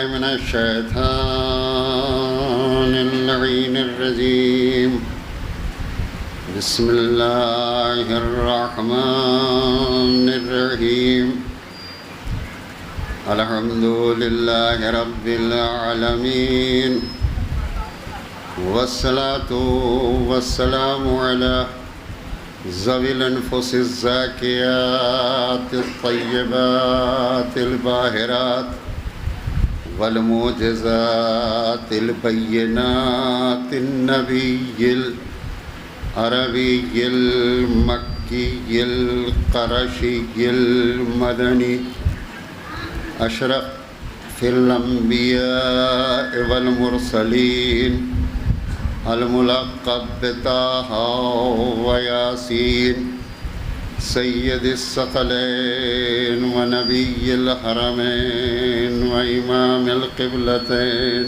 بالله من الشيطان اللعين الرجيم بسم الله الرحمن الرحيم الحمد لله رب العالمين والصلاة والسلام على ذوي الأنفس الزاكيات الطيبات الباهرات والمعجزات البينات النبي العربي المكي القرشي المدني أشرف في الأنبياء والمرسلين الملقب بطه وياسين سيد الثقلين ونبي الحرمين وإمام القبلتين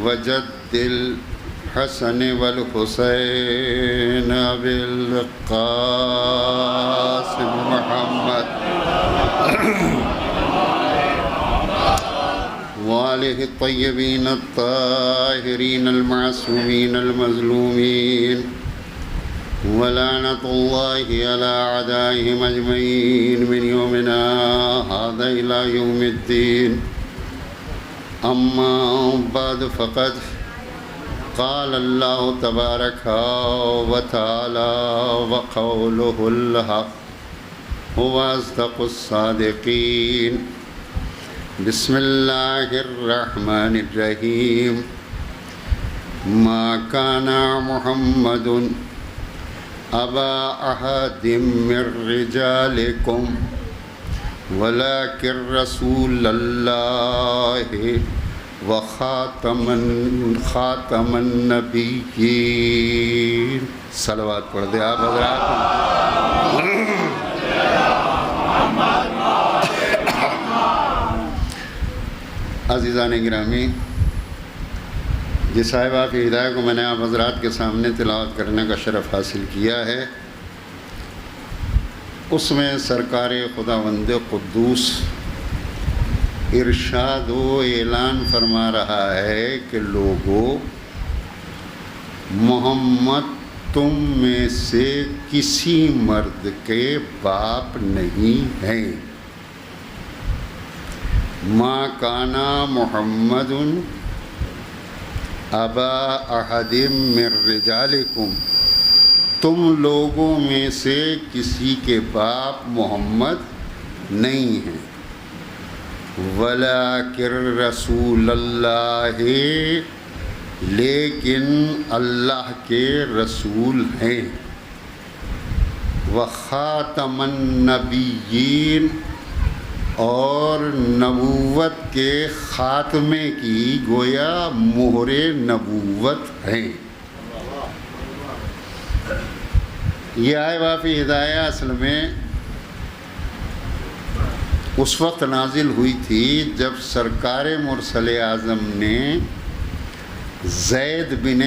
وجد الحسن والحسين أبي القاسم محمد وآله الطيبين الطاهرين المعصومين المظلومين ولعنة الله على أعدائهم أجمعين من يومنا هذا إلى يوم الدين أما بعد فقد قال الله تبارك وتعالى وقوله الحق هو أصدق الصادقين بسم الله الرحمن الرحيم ما كان محمد أبا أحد من رجالكم ولكن رسول الله وخاتم النبيين صلوات پڑھ دے آپ حضرات عزیزان گرامی، جس صاحبہ کی ہدایت کو میں نے آپ حضرات کے سامنے تلاوت کرنے کا شرف حاصل کیا ہے، اس میں سرکار خداوند قدوس ارشاد و اعلان فرما رہا ہے کہ لوگو، محمد تم میں سے کسی مرد کے باپ نہیں ہیں۔ ما کانا محمد ابا احد من رجالکم، تم لوگوں میں سے کسی کے باپ محمد نہیں ہیں، ولیکن رسول اللہ، لیکن اللہ کے رسول ہیں، وخاتم النبیین، اور نبوت کے خاتمے کی گویا مہر نبوت ہیں۔ یہ آئے وافی ہدایہ اصل میں اس وقت نازل ہوئی تھی جب سرکار مرسل اعظم نے زید بن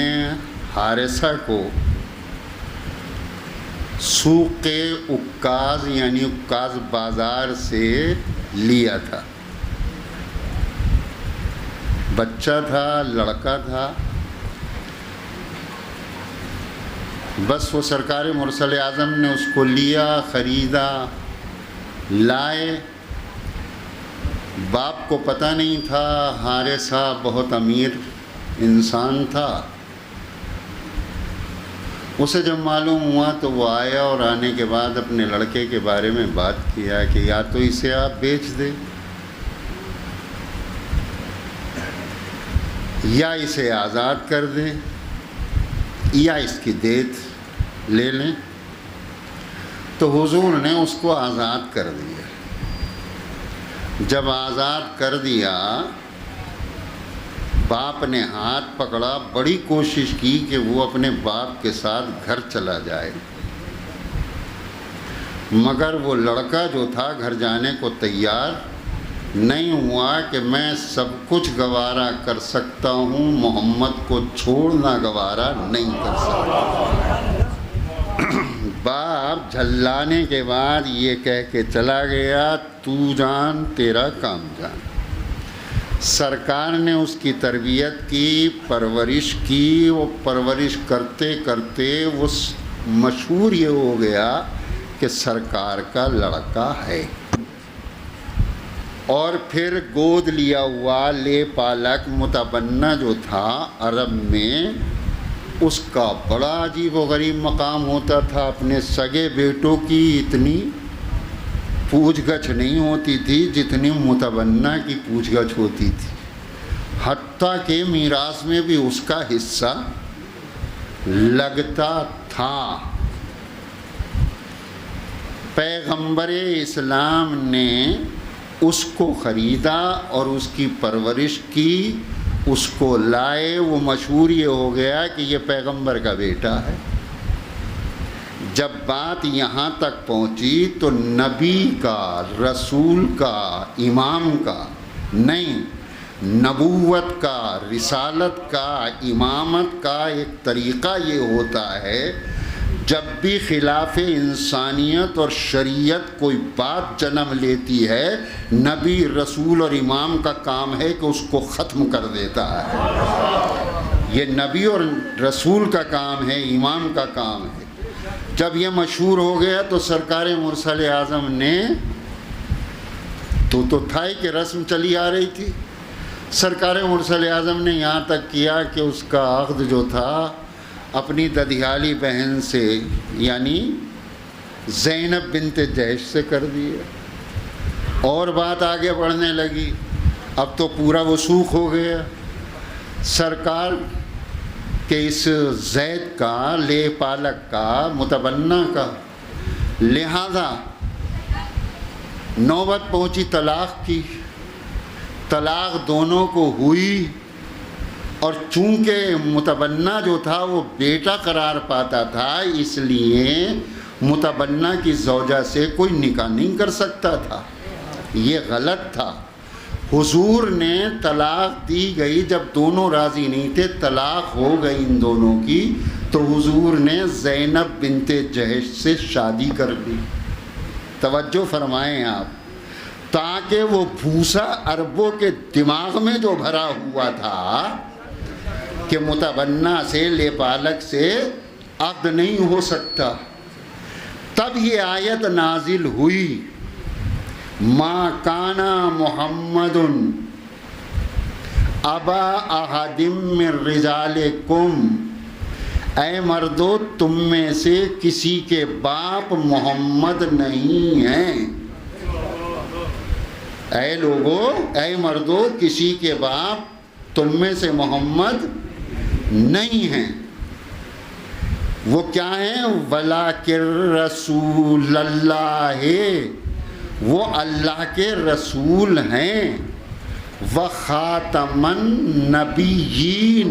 حارثہ کو سوق عکاظ یعنی عکاظ بازار سے لیا تھا۔ بچہ تھا، لڑکا تھا، بس وہ سرکار مرسل اعظم نے اس کو لیا، خریدا، لائے۔ باپ کو پتہ نہیں تھا، حارثہ بہت امیر انسان تھا۔ اسے جب معلوم ہوا تو وہ آیا اور آنے کے بعد اپنے لڑکے کے بارے میں بات کیا کہ یا تو اسے آپ بیچ دیں یا اسے آزاد کر دیں یا اس کی دیت لے لیں۔ تو حضور نے اس کو آزاد کر دیا۔ جب آزاد کر دیا، باپ نے ہاتھ پکڑا، بڑی کوشش کی کہ وہ اپنے باپ کے ساتھ گھر چلا جائے، مگر وہ لڑکا جو تھا گھر جانے کو تیار نہیں ہوا کہ میں سب کچھ گوارا کر سکتا ہوں، محمد کو چھوڑنا گوارا نہیں کر سکتا۔ باپ جھلانے کے بعد یہ کہہ کے چلا گیا، تو جان تیرا کام جان۔ سرکار نے اس کی تربیت کی، پرورش کی، وہ پرورش کرتے کرتے وہ مشہور یہ ہو گیا کہ سرکار کا لڑکا ہے، اور پھر گود لیا ہوا لے پالک متبنہ جو تھا عرب میں، اس کا بڑا عجیب و غریب مقام ہوتا تھا۔ اپنے سگے بیٹوں کی اتنی پوچھ گچھ نہیں ہوتی تھی جتنی متبنہ کی پوچھ گچھ ہوتی تھی، حتیٰ کہ میراث میں بھی اس کا حصہ لگتا تھا۔ پیغمبر اسلام نے اس کو خریدا اور اس کی پرورش کی، اس کو لائے، وہ مشہور یہ ہو گیا کہ یہ پیغمبر کا بیٹا ہے۔ جب بات یہاں تک پہنچی تو نبی کا، رسول کا، امام کا نہیں، نبوت کا، رسالت کا، امامت کا ایک طریقہ یہ ہوتا ہے، جب بھی خلاف انسانیت اور شریعت کوئی بات جنم لیتی ہے، نبی، رسول اور امام کا کام ہے کہ اس کو ختم کر دیتا ہے۔ یہ نبی اور رسول کا کام ہے، امام کا کام ہے۔ جب یہ مشہور ہو گیا تو سرکار مرسل اعظم نے تو تھا ہی کہ رسم چلی آ رہی تھی، سرکار مرسل اعظم نے یہاں تک کیا کہ اس کا عقد جو تھا اپنی ددھیالی بہن سے یعنی زینب بنت جحش سے کر دیا، اور بات آگے بڑھنے لگی، اب تو پورا وثوق ہو گیا سرکار کہ اس زید کا، لے پالک کا، متبنہ کا، لہذا نوبت پہنچی طلاق کی۔ طلاق دونوں کو ہوئی، اور چونکہ متبنہ جو تھا وہ بیٹا قرار پاتا تھا، اس لیے متبنہ کی زوجہ سے کوئی نکاح نہیں کر سکتا تھا، یہ غلط تھا۔ حضور نے طلاق دی گئی، جب دونوں راضی نہیں تھے، طلاق ہو گئی ان دونوں کی، تو حضور نے زینب بنت جحش سے شادی کر دی۔ توجہ فرمائیں آپ، تاکہ وہ بھوسا عربوں کے دماغ میں جو بھرا ہوا تھا کہ متبنہ سے، لے پالک سے عقد نہیں ہو سکتا، تب یہ آیت نازل ہوئی، ما کان محمد ابا احد من رجالکم، اے مردو تم میں سے کسی کے باپ محمد نہیں ہیں۔ اے لوگو، اے مردو، کسی کے باپ تم میں سے محمد نہیں ہیں۔ وہ کیا ہیں؟ وَلَٰكِن رسول اللہ، وہ اللہ کے رسول ہیں، وَخَاتَمَ النَّبِيِّينَ،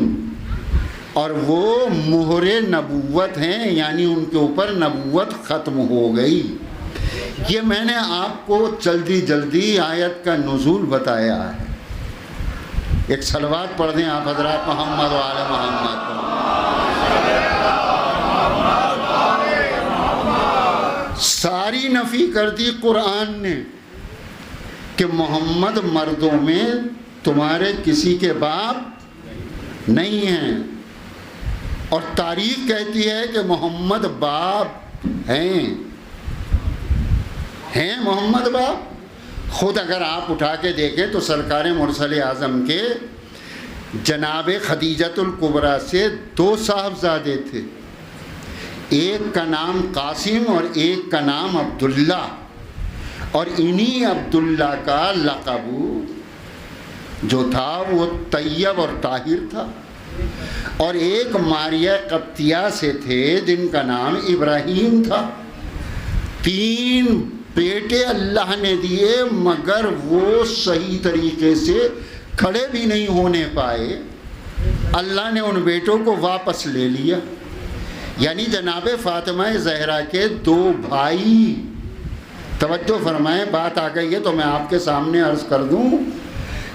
اور وہ مہر نبوت ہیں، یعنی ان کے اوپر نبوت ختم ہو گئی۔ یہ میں نے آپ کو جلدی جلدی آیت کا نزول بتایا ہے۔ ایک صلوات پڑھ دیں آپ حضرات محمد و آل محمد کو۔ ساری نفی کر دی قرآن نے کہ محمد مردوں میں تمہارے کسی کے باپ نہیں ہیں، اور تاریخ کہتی ہے کہ محمد باپ ہیں محمد باپ۔ خود اگر آپ اٹھا کے دیکھیں تو سرکار مرسل اعظم کے جناب خدیجۃ الکبریٰ سے 2 صاحبزادے تھے، ایک کا نام قاسم اور ایک کا نام عبداللہ، اور انہی عبداللہ کا لقب جو تھا وہ طیب اور طاہر تھا، اور ایک ماریہ قبطیہ سے تھے جن کا نام ابراہیم تھا۔ 3 بیٹے اللہ نے دیے، مگر وہ صحیح طریقے سے کھڑے بھی نہیں ہونے پائے، اللہ نے ان بیٹوں کو واپس لے لیا۔ یعنی جناب فاطمہ زہرا کے 2 بھائی، توجہ فرمائیں، بات آ گئی ہے تو میں آپ کے سامنے عرض کر دوں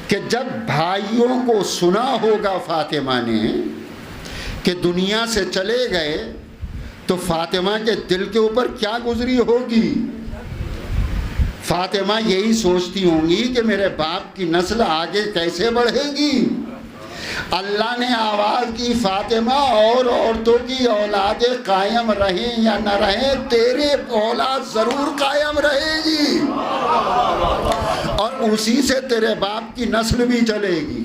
کہ جب بھائیوں کو سنا ہوگا فاطمہ نے کہ دنیا سے چلے گئے، تو فاطمہ کے دل کے اوپر کیا گزری ہوگی؟ فاطمہ یہی سوچتی ہوں گی کہ میرے باپ کی نسل آگے کیسے بڑھے گی۔ اللہ نے آواز کی فاطمہ اور عورتوں کی اولادیں قائم رہیں یا نہ رہیں، تیرے اولاد ضرور قائم رہے گی اور اسی سے تیرے باپ کی نسل بھی چلے گی۔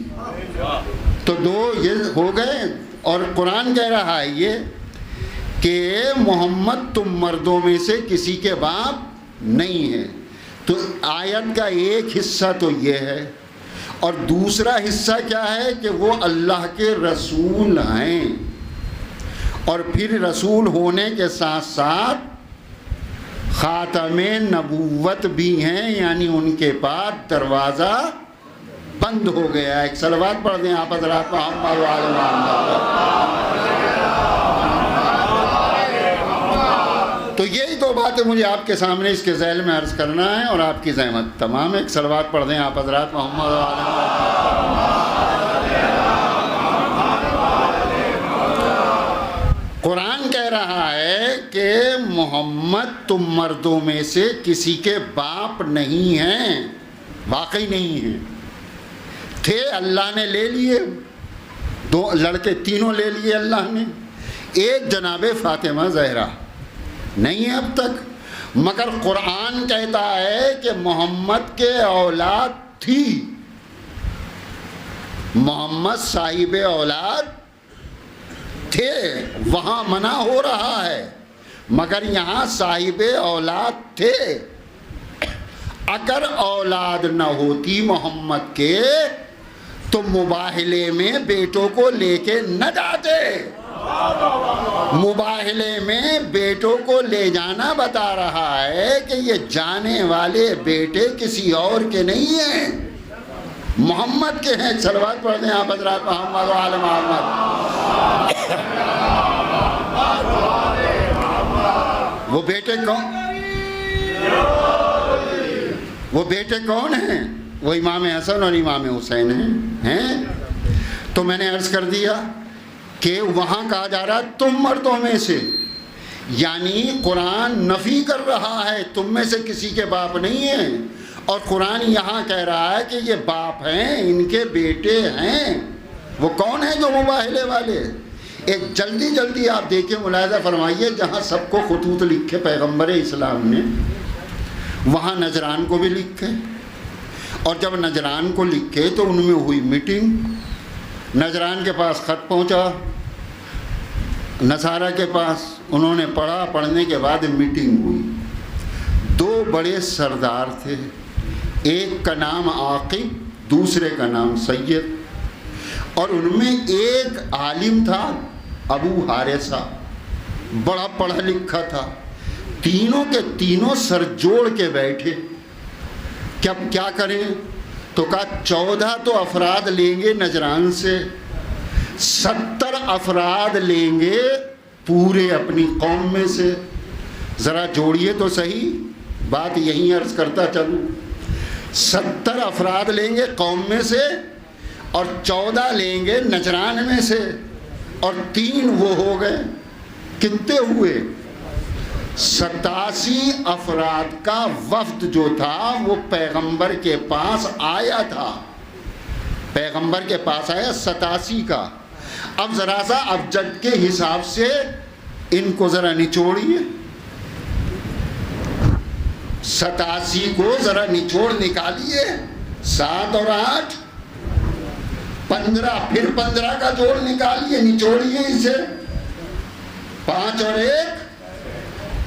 تو دو یہ ہو گئے، اور قرآن کہہ رہا ہے یہ کہ محمد تم مردوں میں سے کسی کے باپ نہیں ہے۔ تو آیت کا ایک حصہ تو یہ ہے، اور دوسرا حصہ کیا ہے کہ وہ اللہ کے رسول ہیں، اور پھر رسول ہونے کے ساتھ ساتھ خاتم نبوت بھی ہیں، یعنی ان کے بعد دروازہ بند ہو گیا۔ ایک صلوات پڑھ دیں آپ حضرات محمد وعلی محمد۔ تو یہی دو باتیں مجھے آپ کے سامنے اس کے ذیل میں عرض کرنا ہے، اور آپ کی زحمت تمام۔ ایک صلوات پڑھ دیں آپ حضرات محمد وعلی محمد۔ قرآن کہہ رہا ہے کہ محمد تم مردوں میں سے کسی کے باپ نہیں ہیں، واقعی نہیں ہیں، تھے اللہ نے لے لیے، دو لڑکے تینوں لے لیے اللہ نے، ایک جناب فاطمہ زہرا نہیں ہے اب تک، مگر قرآن کہتا ہے کہ محمد کے اولاد تھی، محمد صاحب اولاد تھے، وہاں منع ہو رہا ہے، مگر یہاں صاحب اولاد تھے۔ اگر اولاد نہ ہوتی محمد کے تو مباہلے میں بیٹوں کو لے کے نہ جاتے۔ مباہلے میں بیٹوں کو لے جانا بتا رہا ہے کہ یہ جانے والے بیٹے کسی اور کے نہیں ہیں، محمد کے ہیں۔ صلوات پڑھ دیں آپ حضرات محمد وعلی محمد۔ وہ بیٹے کون؟ وہ بیٹے کون ہیں؟ وہ امام حسن اور امام حسین ہیں۔ تو میں نے عرض کر دیا کہ وہاں کہا جا رہا تم مردوں میں سے، یعنی قرآن نفی کر رہا ہے تم میں سے کسی کے باپ نہیں ہیں، اور قرآن یہاں کہہ رہا ہے کہ یہ باپ ہیں، ان کے بیٹے ہیں۔ وہ کون ہیں جو مباہلے والے؟ ایک جلدی آپ دیکھیں، ملاحظہ فرمائیے، جہاں سب کو خطوط لکھے پیغمبر اسلام نے، وہاں نجران کو بھی لکھے، اور جب نجران کو لکھے تو ان میں ہوئی میٹنگ، نجران کے پاس خط پہنچا، نصارہ کے پاس، انہوں نے پڑھا، پڑھنے کے بعد میٹنگ ہوئی۔ دو بڑے سردار تھے، ایک کا نام عاقب، دوسرے کا نام سید، اور ان میں ایک عالم تھا ابو حارثہ، بڑا پڑھا لکھا تھا۔ تینوں کے تینوں سر جوڑ کے بیٹھے کہ اب کیا کریں؟ تو کہا 14 تو افراد لیں گے نجران سے، 70 افراد لیں گے پورے اپنی قوم میں سے۔ ذرا جوڑیے تو صحیح، بات یہیں عرض کرتا چلوں۔ 70 افراد لیں گے قوم میں سے، اور 14 لیں گے نجران میں سے، اور 3 وہ ہو گئے۔ کتنے ہوئے؟ 87 افراد کا وفد جو تھا وہ پیغمبر کے پاس آیا تھا، پیغمبر کے پاس آیا 87 کا۔ اب ذرا سا ابجد کے حساب سے ان کو ذرا نچوڑیے، 87 کو ذرا نچوڑ نکالیے، 7 اور 8 15، پھر 15 کا جوڑ نکالیے، نچوڑیے اسے، 5 اور 1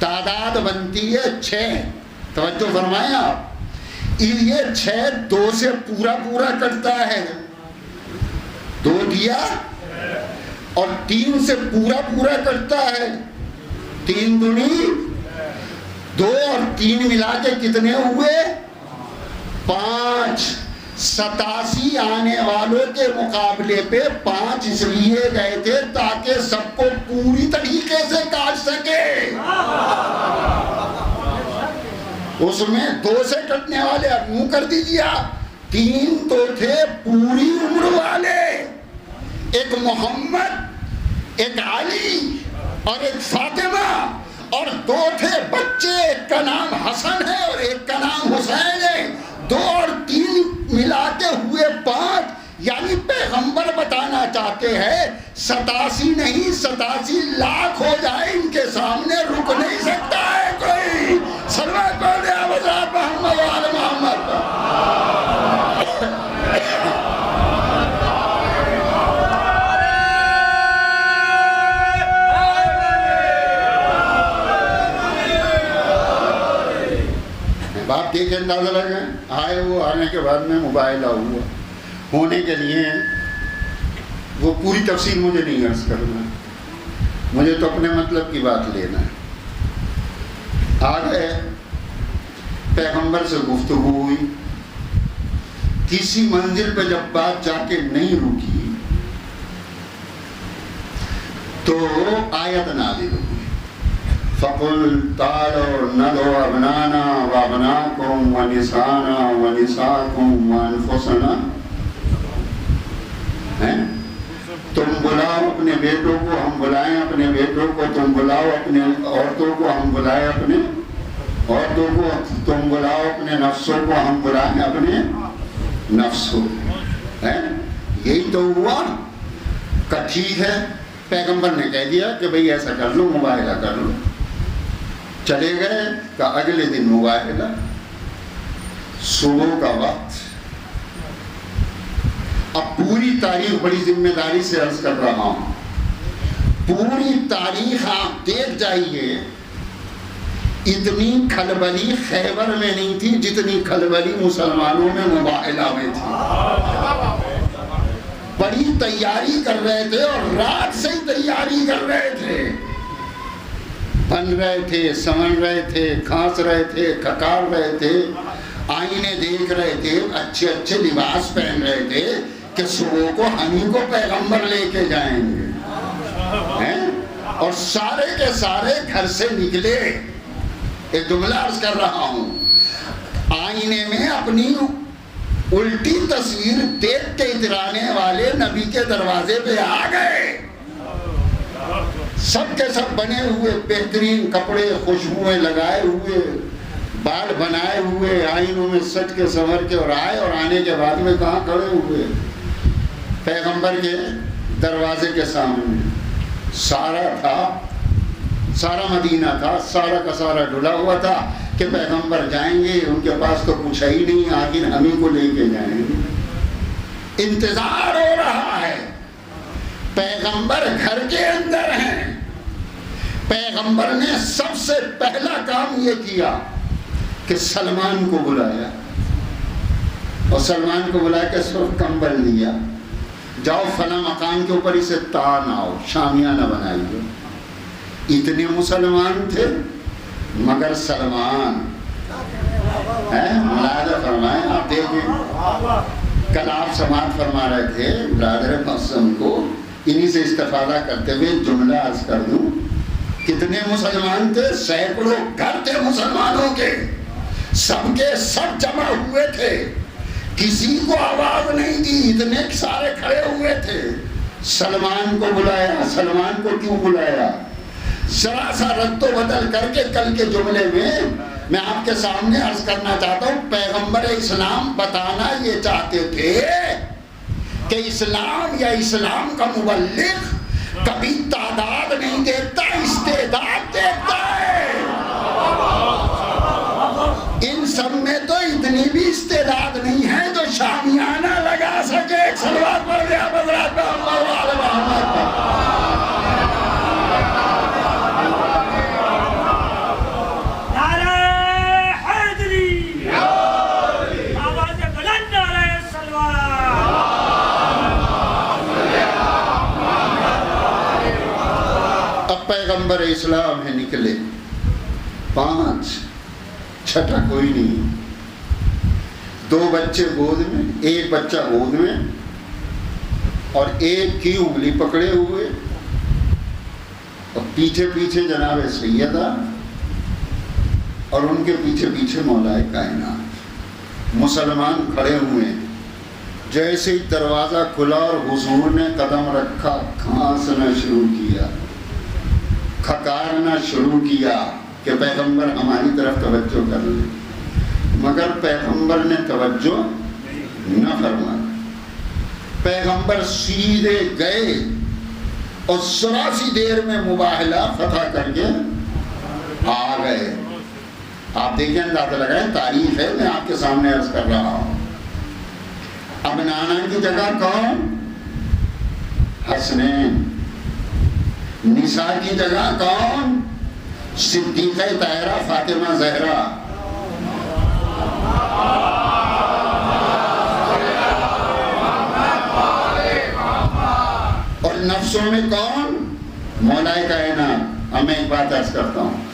تعداد بنتی ہے 6۔ توجہ فرمائیں آپ، یہ 6 2 سے پورا کٹتا ہے، 2 دیا، اور 3 سے پورا کٹتا ہے، 3 دنی 2 اور 3 ملا کے کتنے ہوئے؟ 5۔ 87 آنے والوں کے مقابلے پہ 5 اس لیے گئے تھے تاکہ سب کو پوری طریقے سے کاٹ سکے۔ اس میں 2 سے کٹنے والے اب منہ کر دیجیے، 3 تو تھے پوری عمر والے، ایک محمد، ایک علی اور ایک فاطمہ، اور دو تھے بچے، ایک کا نام حسن ہے اور ایک کا نام حسین ہے، 2 اور 3 ملا کے ہوئے 5، یعنی پیغمبر بتانا چاہتے ہیں 87 نہیں 87 لاکھ ہو جائے ان کے سامنے رک نہیں سکتا ہے کوئی۔ سلوات پڑھ حضرت محمد و آل محمد۔ باپ دیکھ کے اندازہ لگا آئے، وہ آنے کے بعد میں موبائل ہوا ہونے کے لیے، وہ پوری تفصیل مجھے نہیں عرض کرنا، مجھے تو اپنے مطلب کی بات لینا ہے۔ آ گئے، پیغمبر سے گفتگو ہوئی، کسی منزل پہ جب بات جا کے نہیں رکی تو آیت نازل ہوئی، فَقُلْ تَعَالَوْا نَدْعُ أَبْنَاءَنَا وَأَبْنَاءَكُمْ وَنِسَاءَنَا وَنِسَاءَكُمْ وَأَنفُسَنَا۔ تم بلاؤ اپنے بیٹوں کو، ہم بلائیں اپنے بیٹوں کو، تم بلاؤ اپنے عورتوں کو، ہم بلائیں اپنے عورتوں کو، تم بلاؤ اپنے نفسوں کو، ہم بلائیں اپنے نفس کو۔ یہی تو ہوا کہ ٹھیک ہے، پیغمبر نے کہہ دیا کہ بھئی ایسا کر لو، مباہلہ کر لو۔ چلے گئے کہ اگلے دن مباہلہ، صبح کا وقت۔ اب پوری تاریخ بڑی ذمہ داری سے عرض کر رہا ہوں، پوری تاریخ آپ دیکھ جائیے، اتنی کھلبلی خیبر میں نہیں تھی جتنی کھلبلی مسلمانوں میں مباہلہ میں تھی۔ بڑی تیاری کر رہے تھے اور رات سے ہی تیاری کر رہے تھے، بن رہے تھے، سمن رہے تھے، کھانس رہے تھے، کھکار رہے تھے، آئینے دیکھ رہے تھے، اچھے اچھے لباس پہن رہے تھے کہ صبح کو ہم ہی کو پیغمبر لے کے جائیں گے۔ اور سارے کے سارے گھر سے نکلے۔ ایک جملہ عرض کر رہا ہوں، آئینے میں اپنی الٹی تصویر دیکھ کے اترانے والے نبی کے دروازے پہ آ گئے، سب کے سب بنے ہوئے، بہترین کپڑے، خوشبوئیں لگائے ہوئے، بال بنائے ہوئے، آئینوں میں سج کے سنور کے، اور آئے، اور آنے کے بعد میں کہاں کھڑے ہوئے؟ پیغمبر کے دروازے کے سامنے۔ سارا تھا، سارا مدینہ تھا، سارا کا سارا ڈھلا ہوا تھا کہ پیغمبر جائیں گے، ان کے پاس تو کچھ ہے ہی نہیں، آخر ہم ہی کو لے کے جائیں گے۔ انتظار ہو رہا ہے، پیغمبر گھر کے اندر ہیں۔ پیغمبر نے سب سے پہلا کام یہ کیا کہ سلمان کو بلایا، اور سلمان کو بلا کے صرف کمبل دیا، جاؤ فلاں مکان کے اوپر اسے تان آؤ، شامیانہ بنائیے۔ اتنے مسلمان تھے مگر سلمان، ملاحظہ فرمائیں، آپ دیکھیں، کل آپ سماعت فرما رہے تھے برادر معصوم کو، انہی سے استفادہ کرتے ہوئے جملہ عرض کر دوں، کتنے مسلمان تھے؟ سینکڑوں گھر تھے مسلمانوں کے، سب کے سب جمع ہوئے تھے، کسی کو آواز نہیں دی، اتنے سارے کھڑے ہوئے تھے۔ سلمان کو بلایا۔ سلمان کو کیوں بلایا؟ ذرا سا رد و بدل کر کے کل کے جملے میں آپ کے سامنے عرض کرنا چاہتا ہوں، پیغمبر اسلام بتانا یہ چاہتے تھے کہ اسلام یا اسلام کا مبلغ کبھی تعداد نہیں دیکھتا، استعداد دیکھتا ہے۔ ان سب میں تو اتنی بھی استعداد نہیں ہے جو شامیانہ لگا سکے۔ صلوات پڑھ دیا حضرت محمد و آل محمد۔ پیغمبر اسلام ہے، نکلے 5، چھٹا کوئی نہیں، 2 بچے گود میں، ایک بچہ گود میں، اور ایک کی انگلی پکڑے ہوئے، اور پیچھے پیچھے جناب سیدہ، اور ان کے پیچھے پیچھے مولا کائنات۔ مسلمان کھڑے ہوئے، جیسے ہی دروازہ کھلا اور حضور نے قدم رکھا، کھانسنا شروع کیا، کھکارنا شروع کیا کہ پیغمبر ہماری طرف توجہ کر لیں، مگر پیغمبر نے توجہ نہ فرمایا۔ پیغمبر سیدھے گئے اور ذرا سی دیر میں مباہلہ فتح کر کے آ گئے۔ آپ دیکھیں، اندازہ لگائیں، تاریخ ہے، میں آپ کے سامنے عرض کر رہا ہوں۔ اب نانا کی جگہ کون؟ حسنین۔ نساء کی جگہ کون؟ صدیقہ طاہرہ فاطمہ زہرا۔ اور نفسوں میں کون؟ مولا کائنات۔ اب میں ایک بات عرض کرتا ہوں،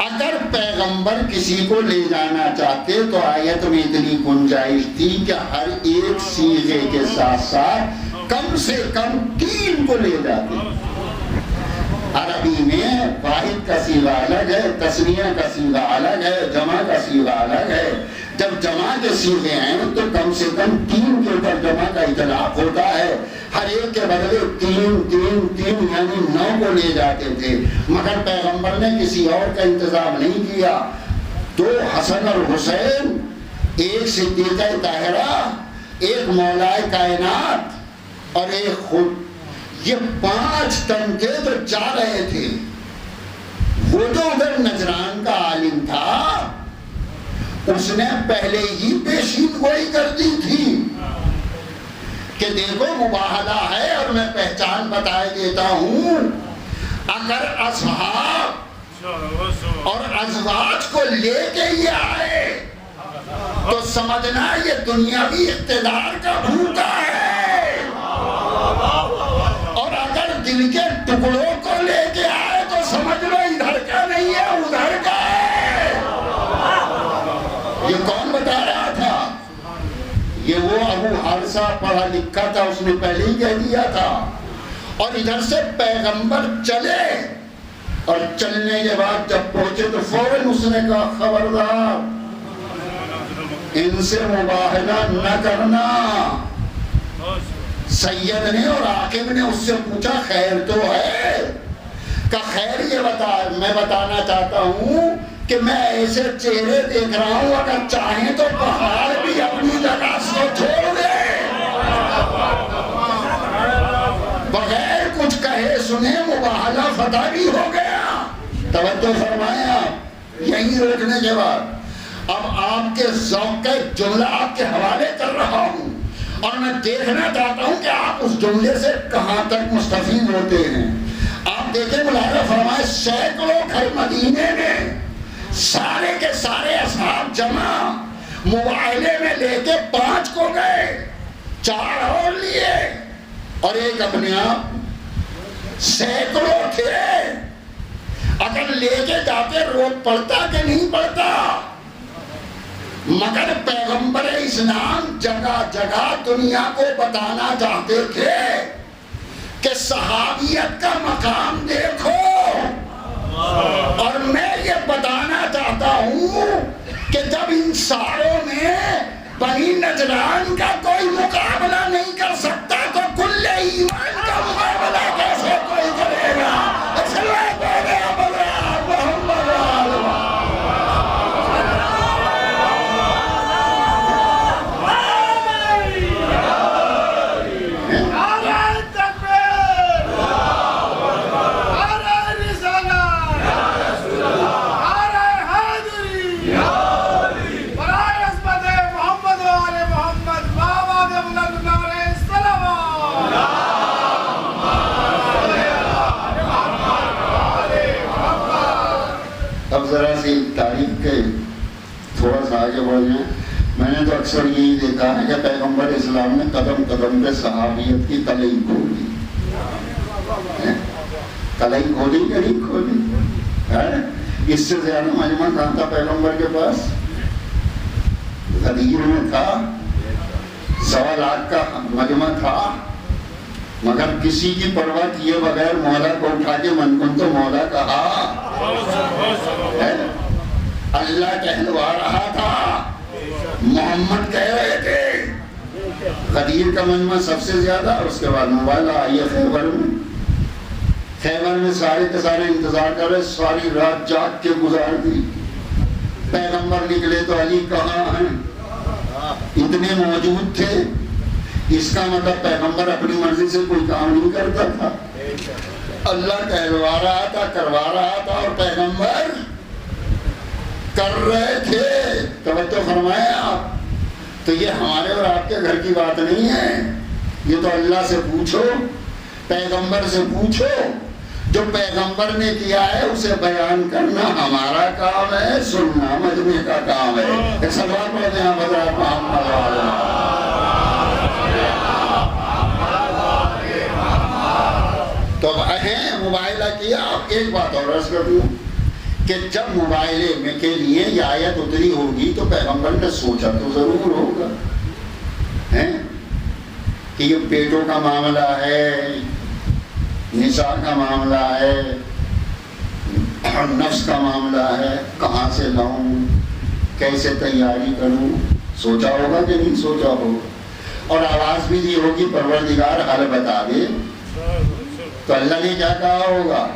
اگر پیغمبر کسی کو لے جانا چاہتے تو آیت میں اتنی گنجائش تھی کہ ہر ایک صیغے کے ساتھ ساتھ کم سے کم 3 کو لے جاتے۔ عربی میں واحد کا صیغہ الگ ہے، تثنیہ کا صیغہ الگ ہے، جمع کا صیغہ الگ ہے۔ جب جمع کے صیغے ہیں تو کم سے کم 3 کے اوپر جمع کا اطلاق ہوتا ہے۔ ہر ایک کے بدلے 3 یعنی 9 کو لے جاتے تھے، مگر پیغمبر نے کسی اور کا انتظام نہیں کیا۔ 2 حسن اور حسین، ایک صدیقہ طاہرہ، ایک مولا کائنات اور ایک خود، یہ 5 تن تھے جو جا رہے تھے۔ وہ جو ادھر نجران کا عالم تھا اس نے پہلے ہی پیشین گوئی کر دی تھی کہ دیکھو مباہلہ ہے اور میں پہچان بتائے دیتا ہوں، اگر اصحاب اور ازواج کو لے کے یہ آئے تو سمجھنا یہ دنیاوی اقتدار کا بھوکا ہے، اور اگر دل کے ٹکڑوں کو لے کے آئے تو سمجھ لو ادھر کا نہیں ہے ادھر کا ہے۔ یہ کون بتا رہا تھا؟ یہ وہ ابو حارثہ پڑھا لکھا تھا، اس نے پہلے ہی کہہ دیا تھا۔ اور ادھر سے پیغمبر چلے اور چلنے کے بعد جب پہنچے تو فوراً اس نے کہا خبردار ان سے مباہلہ نہ کرنا۔ سید نے اور عاقب نے اس سے پوچھا خیر تو ہے؟ کہ خیر یہ بتا، میں بتانا چاہتا ہوں کہ میں ایسے چہرے دیکھ رہا ہوں اگر چاہیں تو پہاڑ بھی اپنی جگہ سے چھوڑ دے۔ بغیر کچھ کہے سنے مباہلہ فتح بھی ہو گیا۔ توجہ فرمایا، یہی روکنے کے بعد اب آپ کے ذوق کا جملہ آپ کے حوالے کر رہا ہوں اور میں دیکھنا چاہتا ہوں کہ آپ اس جملے سے کہاں تک مستفید ہوتے ہیں۔ آپ دیکھیں، ملاحظہ فرمائے، سینکڑوں گھر مدینے میں سارے کے سارے اصحاب جمع، مباہلے میں لے کے 5 کو گئے، 4 اور لیے اور ایک اپنے آپ، سینکڑوں تھے۔ اگر لے کے جاتے روک پڑتا کہ نہیں پڑتا؟ مگر پیغمبر اسلام جگہ جگہ دنیا کو بتانا چاہتے تھے کہ صحابیت کا مقام دیکھو، اور میں یہ بتانا چاہتا ہوں کہ جب ان ساروں میں بنی نجران کا کوئی مقابلہ نہیں کر سکتا تو کل ایمان کا مقابلہ کیسے کوئی کرے گا؟ ذرا سی تاریخ کے تھوڑا سا آگے بڑھ جائیں۔ میں نے تو اکثر یہی دیکھا ہے کہ پیغمبر اسلام نے قدم قدم پہ صحابیت کی تلئی کھولی۔ تلئی کھولی کہ نہیں کھولی؟ اس سے زیادہ مجمع کہاں تھا پیغمبر کے پاس؟ غدیر میں تھا، 1.25 لاکھ کا مجمع تھا، مگر کسی کی پرواہ کیے بغیر مولا کو اٹھا کے من کن تو مولا کہا۔ اللہ کہلوا رہا تھا، محمد کہہ رہے تھے۔ غدیر کا مجمع سب سے زیادہ، اور اس کے بعد مولا، یہ خیبر میں خیبر میں سارے کے سارے انتظار کر رہے، ساری رات جاگ کے گزار دی. پیغمبر نکلے تو علی کہاں ہیں؟ اتنے موجود تھے. اس کا مطلب پیغمبر اپنی مرضی سے کوئی کام نہیں کرتا تھا، اللہ کہلوا رہا تھا، کروا رہا تھا، اور پیغمبر کر رہے تھے. توجہ فرمائیں آپ. تو یہ ہمارے اور آپ کے گھر کی بات نہیں ہے، یہ تو اللہ سے پوچھو، پیغمبر سے پوچھو. جو پیغمبر نے کیا ہے اسے بیان کرنا ہمارا کام ہے، سننا مجمع کا کام ہے. ایک سوال پڑھتے ہیں حضرات محمد تو موبائلہ کیا. اب ایک بات اور عرض کر دوں کہ جب موبائلے میں کے لیے یہ آیت اتری ہوگی تو پیغمبر نے سوچا تو ضرور ہوگا کہ یہ پیٹوں کا معاملہ ہے، نساء کا معاملہ ہے، نفس کا معاملہ ہے، کہاں سے لاؤں، کیسے تیاری کروں. سوچا ہوگا کہ نہیں سوچا ہوگا؟ اور آواز بھی دی ہوگی پروردگار حل بتا دے. تو اللہ نے کیا کہا ہوگا؟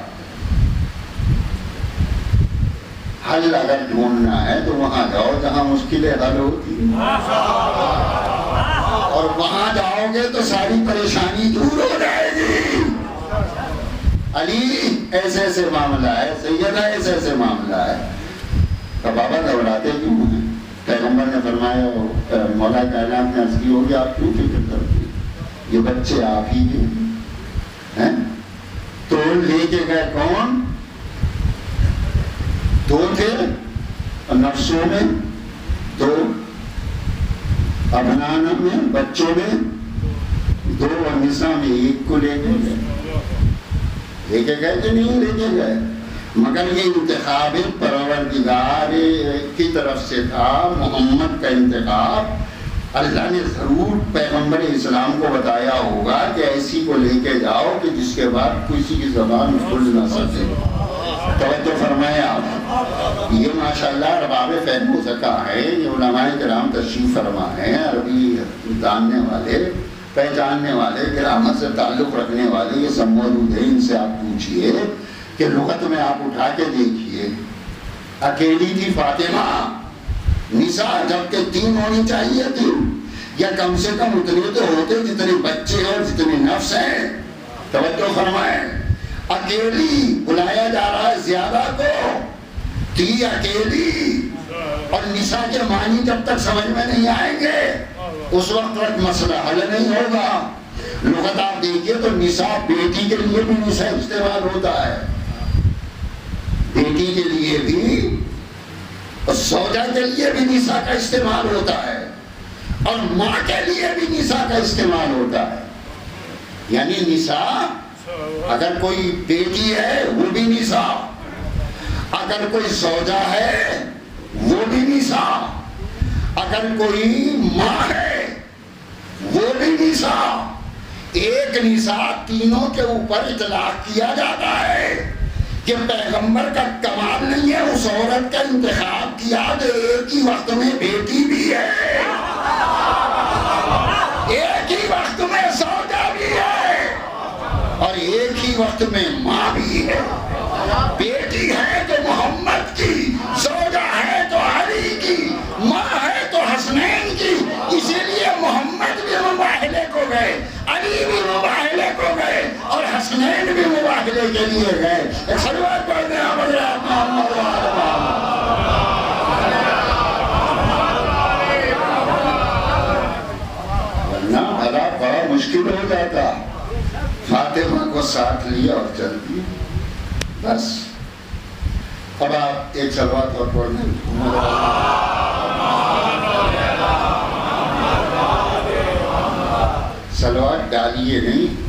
حل اگر ڈھونڈنا ہے تو وہاں جاؤ جہاں مشکلیں حل ہوتی، اور وہاں جاؤ گے تو ساری پریشانی دور ہو جائے گی. علی ایسے ایسے معاملہ ہے، سیدہ ایسے ایسے معاملہ ہے. تو بابا گھبراتے کیوں ہیں؟ پیغمبر نے فرمایا، مولا کائنات نے عرض کی ہوگی آپ کیوں فکر کرتے، یہ بچے آپ ہی ہیں. تو لے کے گئے کون؟ دو تھے، نفسوں میں دو، ابنانا میں بچوں میں دو، اور نساء میں ایک کو لے کے گئے. لے کے گئے کہ نہیں لے کے گئے؟ مگر یہ انتخاب پروردگار کی طرف سے تھا، محمد کا انتخاب. اللہ نے ضرور پیغمبر اسلام کو بتایا ہوگا کہ ایسی کو لے کے جاؤ کہ جس کے بعد کسی کی زبان کھل نہ سکے. توجہ فرمائیں آپ. یہ ماشاءاللہ رباب فہم ہو سکا ہے. یہ علماء کرام تشریف فرما ہیں، عربی جاننے والے، پہچاننے والے، گرامر سے تعلق رکھنے والے، یہ سب موجود ہیں. ان سے آپ پوچھئے کہ لغت میں آپ اٹھا کے دیکھیے، اکیلی تھی فاطمہ، نساء جبکہ 3 ہونی چاہیے تھی، یا کم سے کم اتنے تو ہوتے جتنے بچے اور جتنے نفس ہیں. توجہ فرمائیں. اکیلی بلایا جا رہا ہے زیادہ کو، تھی اکیلی. اور نساء کے معنی جب تک سمجھ میں نہیں آئیں گے اس وقت تک مسئلہ حل نہیں ہوگا. لغت آپ دیکھیے تو نساء بیٹی کے لیے بھی نساء استعمال ہوتا ہے، بیٹی کے لیے بھی، اور زوجہ کے لیے بھی نساء کا استعمال ہوتا ہے، اور ماں کے لیے بھی نساء کا استعمال ہوتا ہے. یعنی نساء اگر کوئی بیٹی ہے وہ بھی نساء، اگر کوئی زوجہ ہے وہ بھی نساء، اگر کوئی ماں ہے وہ بھی نساء. ایک نساء تینوں کے اوپر اطلاق کیا جاتا ہے کہ پیغمبر کا کمال نہیں ہے اس عورت کا انتخاب کیا کہ ایک ہی وقت میں بیٹی بھی ہے، ایک ہی وقت میں زوجہ بھی ہے، اور ایک ہی وقت میں ماں بھی ہے. بیٹی ہے تو محمد کی، زوجہ ہے تو علی کی، ماں ہے تو حسنین کی. اسی لیے محمد بھی مباہلے کو گئے، علی بھی مباہلے کو گئے، اور حسنین بھی مباہلے کے لیے گئے. ایک صلوات پڑھتے ہیں حضرات محمد ورنہ بھلا بڑا مشکل ہو جاتا. فاطمہ کو ساتھ لیا اور چل دی بس. اب آپ ایک صلوات اور پڑھ دیں. صلوات ڈالیے نہیں،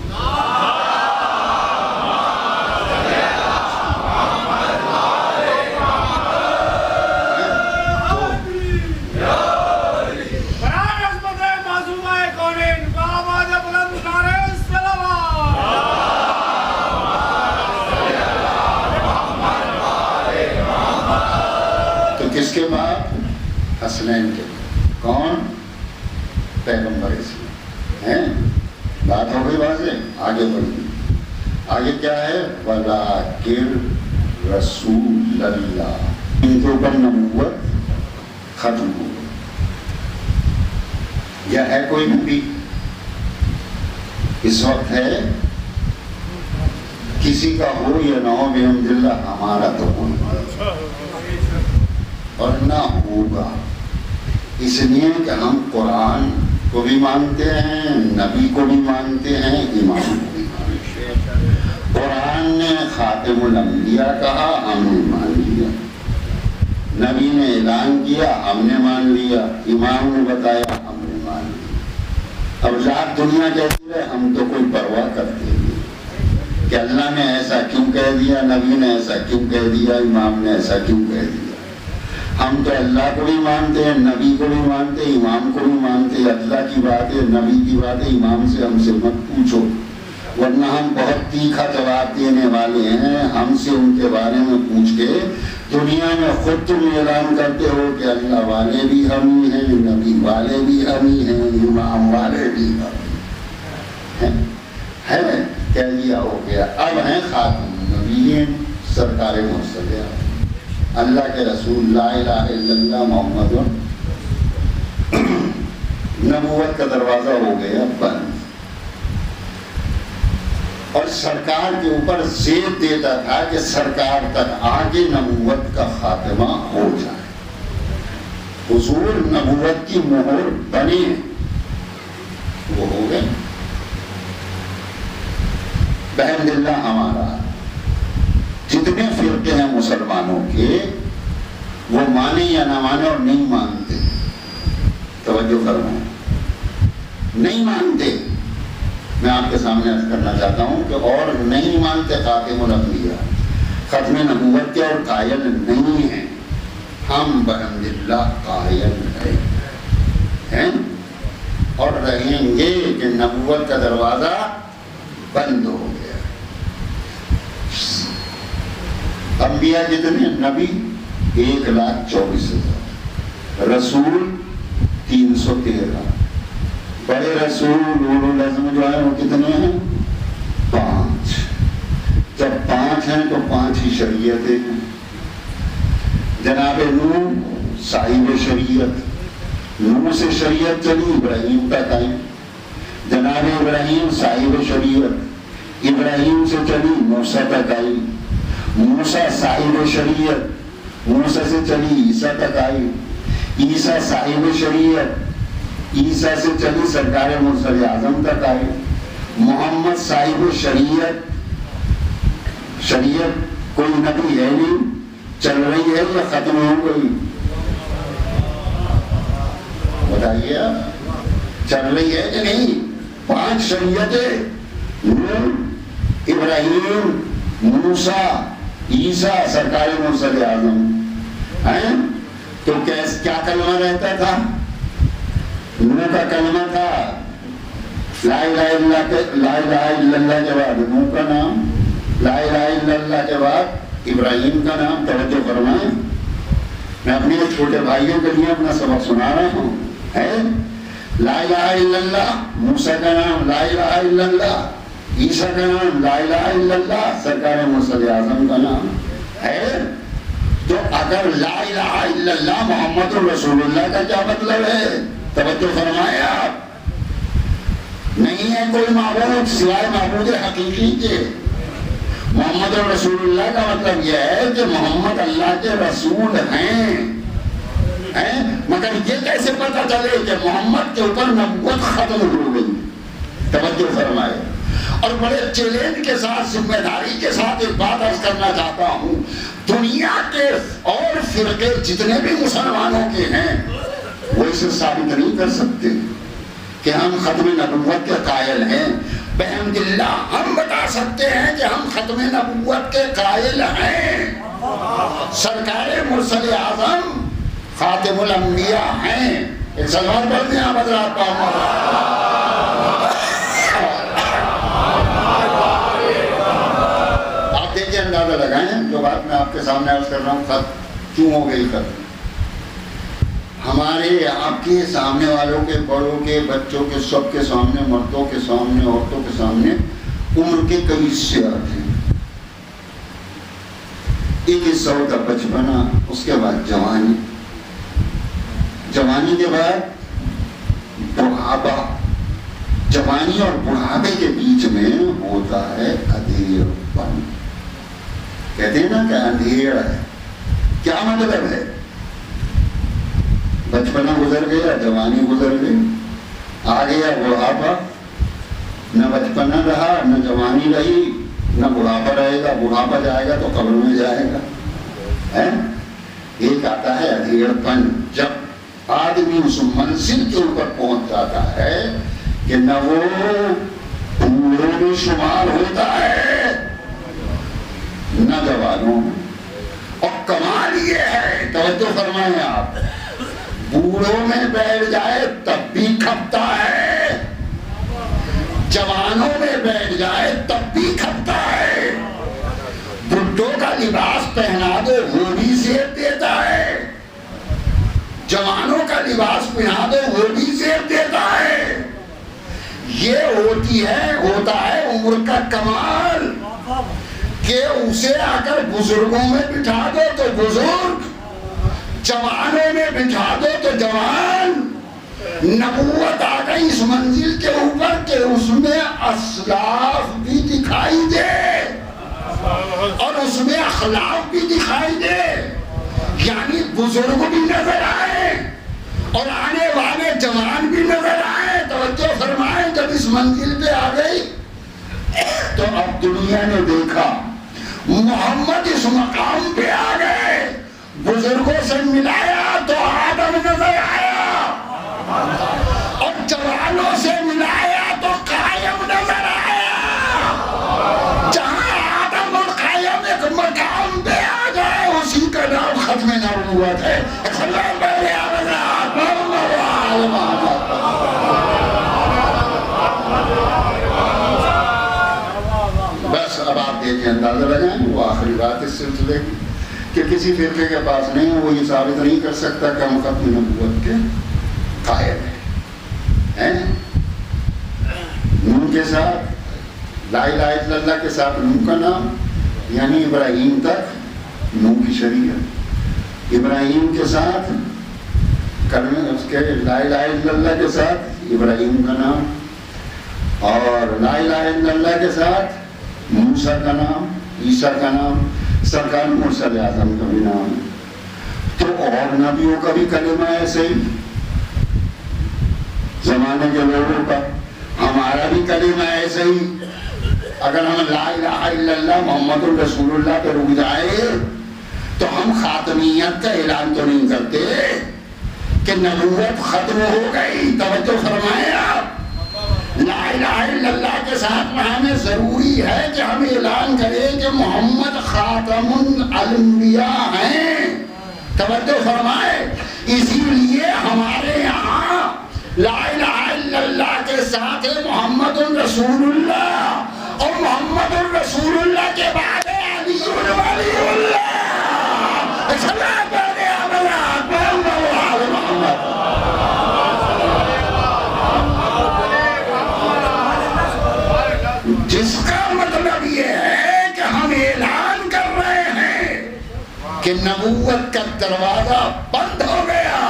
کس کے بعد؟ حسنین کے بعد. کون؟ پیغمبر اسلام ہیں. بات ہو گئی واضح، آگے بڑھیں. آگے کیا ہے؟ وَلَٰكِن رسول اللہ، ان کے اوپر نبوت ختم ہو گئی۔ یا ہے کوئی نبی اس وقت؟ ہے کسی کا ہو یا نہ ہو، بحمد اللہ ہمارا تو ہونا اور نہ ہوگا، اس لیے کہ ہم قرآن کو بھی مانتے ہیں، نبی کو بھی مانتے ہیں، امام کو بھی مانتے ہیں۔ قرآن نے خاتم الانبیاء کہا، ہم نے مان لیا، نبی نے اعلان کیا، ہم نے مان لیا، امام نے بتایا، ہم نے مان لیا۔ اب ذات دنیا کہتی ہے، ہم تو کوئی پرواہ کرتے ہیں کہ اللہ نے ایسا کیوں کہہ دیا، نبی نے ایسا کیوں کہہ دیا، امام نے ایسا کیوں کہہ دیا۔ ہم تو اللہ کو بھی مانتے ہیں، نبی کو بھی مانتے ہیں، امام کو بھی مانتے ہیں۔ اللہ کی بات ہے، نبی کی بات ہے، امام سے ہم سے مت پوچھو، ورنہ ہم بہت تیکھا جواب دینے والے ہیں۔ ہم سے ان کے بارے میں پوچھ کے دنیا میں خود تم اعلان کرتے ہو کہ اللہ والے بھی ہم ہی ہیں، نبی والے بھی ہم ہی ہیں، امام والے بھی ہم ہیں۔ کہہ دیا ہو گیا، اب ہیں خاتم النبیین، سرکار مرسلین، اللہ کے رسول، لا الہ الا اللہ محمد۔ نبوت کا دروازہ ہو گیا بند، اور سرکار کے اوپر زید دیتا تھا کہ سرکار تک آگے نبوت کا خاتمہ ہو جائے، حضور نبوت کی مہر بنے، وہ ہو گئے۔ بحمد اللہ ہمارا جتنے فرقے ہیں مسلمانوں کے، وہ مانے یا نہ مانے اور نہیں مانتے، توجہ فرمائیں، نہیں مانتے۔ میں آپ کے سامنے عرض کرنا چاہتا ہوں کہ اور نہیں مانتے خاتم الانبیاء، ختم نبوت کے، اور قائل نہیں ہیں۔ ہم بحمد اللہ قائل ہیں اور رہیں گے کہ نبوت کا دروازہ بند ہو گیا۔ انبیاء جتنے، نبی 1,24,000، رسول 313، بڑے رسول اولو العزم جو ہے وہ کتنے ہیں؟ 5۔ جب 5 ہیں تو 5 ہی شریعتیں ہیں۔ جناب نوح صاحب شریعت، نوح سے شریعت چلی ابراہیم تک آئی۔ جناب ابراہیم صاحب شریعت، ابراہیم سے چلی موسیٰ تک آئی۔ موسیٰ صاحب شریعت، موسیٰ سے چلی عیسیٰ تک آئی۔ عیسیٰ صاحب شریعت، عیسیٰ سے چلی سرکار مرسل اعظم تک آئی۔ محمد صاحب شریعت، شریعت کوئی نبی ہے نہیں، چل رہی ہے یا ختم ہو گئی؟ بتائیے آپ، چل رہی ہے کہ نہیں؟ 5 شریعتیں، نوح، ابراہیم، موسیٰ، عیسیٰ، سرکار مرسل اعظم ہیں۔ تو کیا کلمہ رہتا تھا؟ نوح کا کلمہ تھا لا الہ الا اللہ کے بعد نوح کا نام، لا الہ الا اللہ کے بعد ابراہیم کا نام۔ توجہ فرمائیں، میں اپنے چھوٹے بھائیوں کے لیے اپنا سبق سنا رہا ہوں، ہے لا الہ الا اللہ، موسیٰ کا نام لا الہ الا اللہ، عیسیٰ کا نام لا الہ الا اللہ، سرکار مرسل اعظم کا نام ہے۔ تو اگر لا الہ الا اللہ محمد رسول اللہ کا کیا مطلب ہے؟ توجہ فرمائے آپ، نہیں ہے کوئی معبود سوائے معبود حقیقی کے۔ محمد رسول اللہ کا مطلب یہ ہے کہ محمد اللہ کے رسول ہیں، مگر یہ کیسے پتہ چلے کہ محمد کے اوپر نبوت ختم ہو گئی؟ توجہ فرمائے۔ اور بڑے چیلنج کے ساتھ، ذمہ داری کے ساتھ ایک بات عرض کرنا چاہتا ہوں، دنیا کے اور فرقے جتنے بھی مسلمانوں کے ہیں وہ اسے ثابت نہیں کر سکتے کہ ہم ختم نبوت کے قائل ہیں۔ بحمد اللہ ہم بتا سکتے ہیں کہ ہم ختم نبوت کے قائل ہیں۔ سرکار مرسل اعظم خاتم الانبیاء ہیں۔ ایک سلوات پڑھ دیں آپ حضرات پاؤں۔ آپ دیکھیں، اندازہ لگائیں جو بات میں آپ کے سامنے عرض کر رہا ہوں، ختم کیوں ہو گئی ختم؟ ہمارے آپ کے سامنے والوں کے، بڑوں کے، بچوں کے، سب کے سامنے، مردوں کے سامنے، عورتوں کے سامنے عمر کے کئی حصات ہیں. ایک حصہ ہوتا بچپنا، اس کے بعد جوانی، جوانی کے بعد بڑھاپا، جوانی اور بڑھاپے کے بیچ میں ہوتا ہے ادھیڑ پن. کہتے ہیں نا کہ اندھیڑ ہے. کیا مطلب ہے؟ بچپنا گزر گیا، جوانی گزر گئی، آ گیا بڑھاپا. نہ بچپنا رہا، نہ جوانی رہی، نہ بڑھاپا رہے گا. بڑھاپا جائے گا تو قبر میں جائے گا. ایک آتا ہے ادھیڑ پن، جب آدمی اس منزل کے اوپر پہنچ جاتا ہے کہ نہ وہ بوڑھوں میں شمار ہوتا ہے نہ جوانوں میں. اور کمال یہ ہے، توجہ فرمائیں آپ، بوڑھوں میں بیٹھ جائے تب بھی کھپتا ہے، جوانوں میں بیٹھ جائے تب بھی کھپتا ہے. بڈھوں کا لباس پہنا دو وہ بھی زیب دیتا ہے، جوانوں کا لباس پہنا دو وہ بھی زیب دیتا ہے. یہ ہوتا ہے عمر کا کمال کہ اسے آ کر بزرگوں میں بٹھا دو تو بزرگ، جوانوں میں بٹھا دو تو جوان. نبوت آ گئی اس منزل کے اوپر کہ اس میں اسلاف بھی دکھائی دے اور اس میں اخلاق بھی دکھائی دے، یعنی بزرگ بھی نظر آئے اور آنے والے جوان بھی نظر آئے. توجہ فرمائیں، جب اس منزل پہ آ گئی تو اب دنیا نے دیکھا محمد اس مقام پہ آ گئے. بزرگوں سے ملایا تو آدم نظر آیا اور جوانوں سے ملایا تو قائم نظر آیا. جہاں آدم اور قائم ایک مقام پہ آ گئے اسی کا نام ختم نبوت ہے. بس اب آپ دیکھیں، اندازہ لگائیں، وہ آخری بات اس سلسلے کی کہ کسی فرقے کے پاس نہیں ہے، وہ یہ ثابت نہیں کر سکتا کہ ہم ختم نبوت کے قائل ہیں. نون کے ساتھ لا الہ الا اللہ کے ساتھ نون کا نام، یعنی ابراہیم تک نون کی شریعت، ابراہیم کے ساتھ کلمہ اس کے لا الہ الا اللہ کے ساتھ ابراہیم کا نام، اور لا الہ الا اللہ کے ساتھ موسیٰ کا نام، عیسیٰ کا نام، سرکار مرسل اعظم کا بھی نام. تو اور نبیوں کا بھی کلمہ ایسے ہی زمانے کے لوگوں کا، ہمارا بھی کلمہ ایسے ہی. اگر ہم لا الہ الا اللہ محمد الرسول اللہ پہ رک جائے تو ہم خاتمیت کا اعلان تو نہیں کرتے کہ نبوت ختم ہو گئی. توجہ فرمائیں آپ، لا الہ الا اللہ کے ساتھ ہمیں ضروری ہے کہ ہم اعلان کریں کہ محمد خاتم الانبیاء ہیں. توجہ فرمائیں، اسی لیے ہمارے یہاں لا الہ الا اللہ کے ساتھ محمد رسول اللہ اور محمد رسول اللہ کے بعد علی ولی اللہ. جس کا مطلب یہ ہے کہ ہم اعلان کر رہے ہیں کہ نبوت کا دروازہ بند ہو گیا،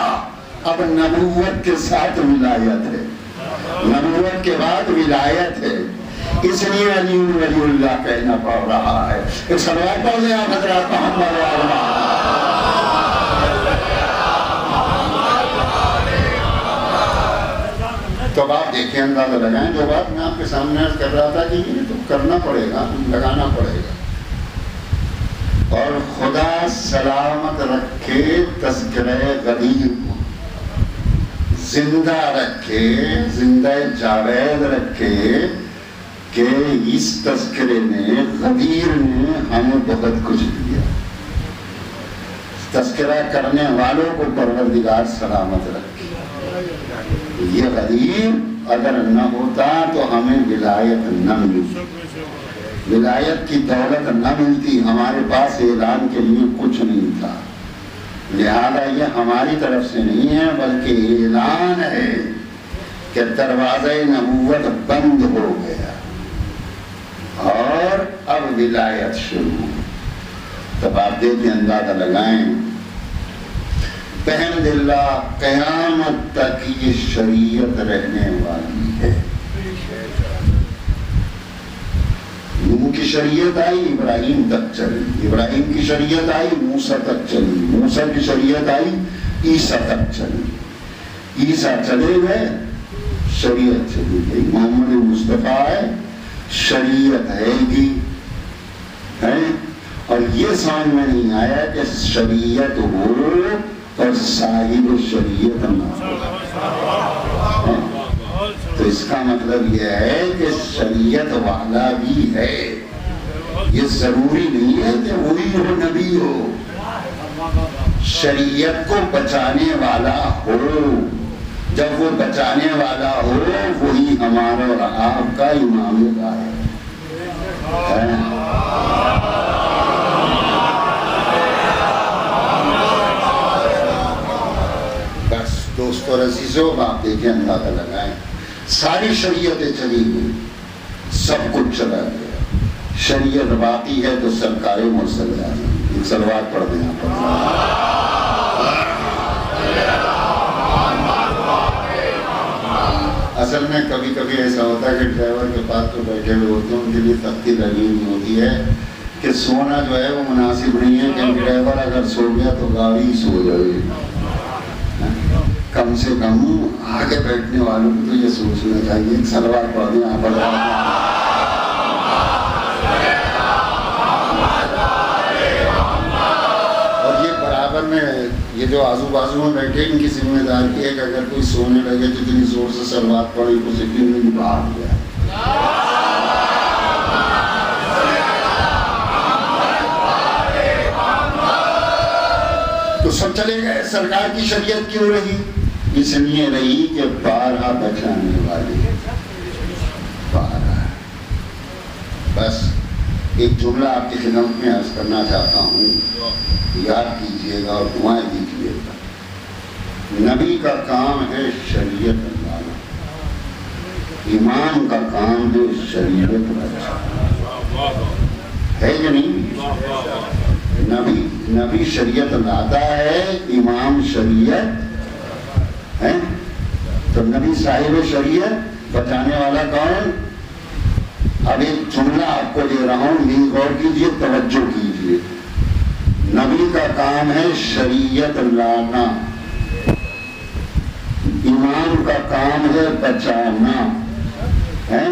اب نبوت کے ساتھ ولایت ہے، نبوت کے بعد ولایت ہے. اس لیے علی ولی اللہ کہنا پڑ رہا ہے. ایک صلوات پڑھ لیں آپ حضرات محمد تو اب آپ دیکھیں، اندازہ لگائیں. جو بات میں آپ کے سامنے عرض کر رہا تھا کہ یہ تو کرنا پڑے گا، لگانا پڑے گا. اور خدا سلامت رکھے تذکرہ غدیر کو، زندہ رکھے، زندہ جاوید رکھے کہ اس تذکرے نے، غدیر نے ہمیں بہت کچھ دیا. تذکرہ کرنے والوں کو پروردگار سلامت رکھے. یہ غدیر اگر نہ ہوتا تو ہمیں ولایت نہ ملتی، ولایت کی دولت نہ ملتی، ہمارے پاس اعلان کے لیے کچھ نہیں تھا. لہذا یہ ہماری طرف سے نہیں ہے بلکہ اعلان ہے کہ دروازہ نبوت بند ہو گیا. اب ولایت شروع. تب آپ دیکھیں اندازہ لگائیں بہن اللہ قیامت تک یہ شریعت رہنے والی ہے. نوح کی شریعت آئی ابراہیم تک چلی, ابراہیم کی شریعت آئی موسیٰ تک چلی, موسیٰ کی شریعت آئی عیسیٰ تک چلی, عیسیٰ چلے گئے شریعت چلی گئی. محمد مصطفیٰ ہے شریعت ہے گی ہے. اور یہ سمجھ میں نہیں آیا کہ شریعت ہو اور صاحب شریعت نہ ہو. تو اس کا مطلب یہ ہے کہ شریعت والا بھی ہے. یہ ضروری نہیں ہے کہ وہی ہو نبی ہو. شریعت کو بچانے والا ہو. جب وہ بچانے والا ہو وہی ہمارا اور آپ کا امام غائب ہے. بس دوستو اور عزیزو آپ دیکھیں اندازہ لگائیں ساری شریعتیں چلی گئی, سب کچھ چلا گیا. شریعت باقی ہے تو سرکار مرسل اعظم. ایک صلوات پڑھ دیں آپ پر. اصل میں کبھی کبھی ایسا ہوتا ہے کہ ڈرائیور کے پاس تو بیٹھے ہوئے ہوتے ہیں, ان کے لیے تختی لگی ہوئی ہوتی ہے کہ سونا جو ہے وہ مناسب نہیں ہے کہ ڈرائیور اگر سو گیا تو گاڑی سو جائے. کم سے کم آگے بیٹھنے والوں کو تو یہ سوچنا چاہیے. ایک صلوات پڑھ دیں آپ پر. اور یہ برابر میں یہ جو آزو بازو میں بیٹھے ان کی ذمہ داری ہے کہ اگر کوئی سونے لگے تو اتنی زور سے صلوات پڑھی اسے کیوں نہیں باہر گیا. تو سب چلے گئے. سرکار کی شریعت کیوں رہی؟ اس لیے رہی کہ بارہ بچانے والی. بارہ. بس ایک جملہ آپ کی خدمت میں عرض کرنا چاہتا ہوں, یاد کیجئے گا اور دعائیں دیجئے گا. نبی کا کام ہے شریعت لانا, امام کا کام ہے شریعت بچانا. ہے کہ نہیں؟ نبی شریعت لاتا ہے, امام شریعت ہے. تو نبی صاحب شریعت, بچانے والا کون؟ اب ایک جملہ آپ کو دے رہا ہوں, یہ غور کیجئے, توجہ کیجئے. نبی کا کام ہے شریعت لانا, امام کا کام ہے بچانا. ہے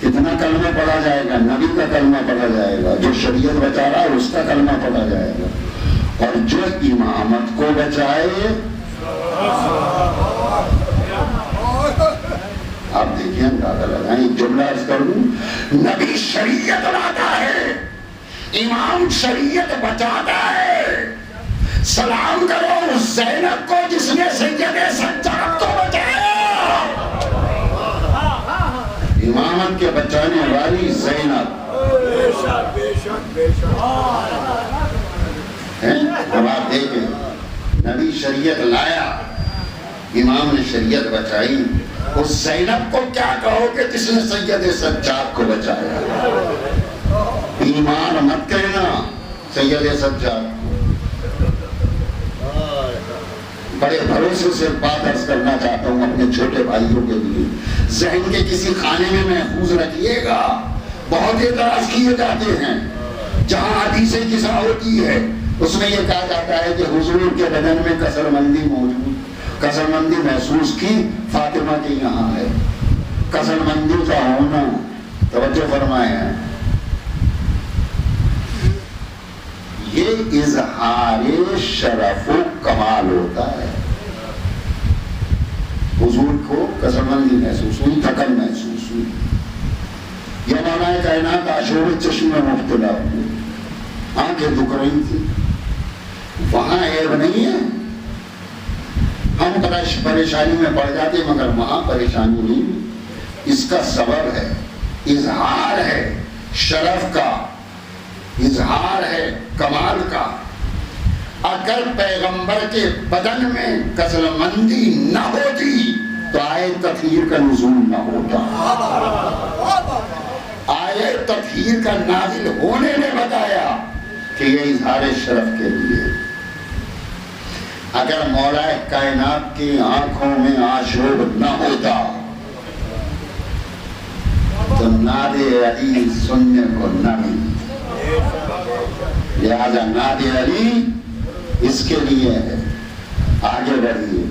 کتنا کلمہ پڑھا جائے گا؟ نبی کا کلمہ پڑھا جائے گا. جو شریعت بچا رہا ہے اس کا کلمہ پڑھا جائے گا. اور جو امامت کو بچائے, آپ دیکھیں اندازہ لگائیں. ایک جملہ عرض کر دوں, نبی شریعت لاتا ہے, امام شریعت بچاتا ہے. سلام کرو اس زینب کو جس نے سید سجاد کو بچایا. امامت کے بچانے والی زینب اب آپ دیکھیں, نبی شریعت لایا, امام نے شریعت بچائی. اس زینب کو کیا کہو کہ جس نے سید سجاد کو بچایا. ایمان مت کہنا سید سجاد. بڑے بھروسے سے بات عرض کرنا چاہتا ہوں اپنے چھوٹے بھائیوں کے لیے, ذہن کے کسی خانے میں محفوظ رکھیے گا. بہت اعتراض کیے جاتے ہیں, جہاں حدیث قصہ ہوتی ہے اس میں یہ کہا جاتا ہے کہ حضور کے بدن میں کسر مندی موجود, کسر مندی محسوس کی فاطمہ کے یہاں ہے. کسر مندی کا ہونا, توجہ فرمائیں, یہ اظہار شرف و کمال ہوتا ہے. حضور کو کسر مندی محسوس ہوئی, تھکن محسوس ہوئی. یہ مولا کائنات آشور چشم میں مبتلا ہوئے, آنکھیں دکھ رہی تھی. وہاں عیب نہیں ہے, ہم پریشانی میں پڑ جاتے مگر وہاں پریشانی نہیں. اس کا سبب ہے, اظہار ہے شرف کا, اظہار ہے کمال کا. اگر پیغمبر کے بدن میں کسل مندی نہ ہوتی تو آیت کثیر کا نزول نہ ہوتا. آیت آیت تطہیر کا نازل ہونے نے بتایا کہ یہ اظہار شرف کے لیے. اگر مولا کائنات کی آنکھوں میں آشوب نہ ہوتا تو ناد علی سننے کو نہ ملتی. لہذا ناد علی اس کے لیے ہے. آگے بڑھیے.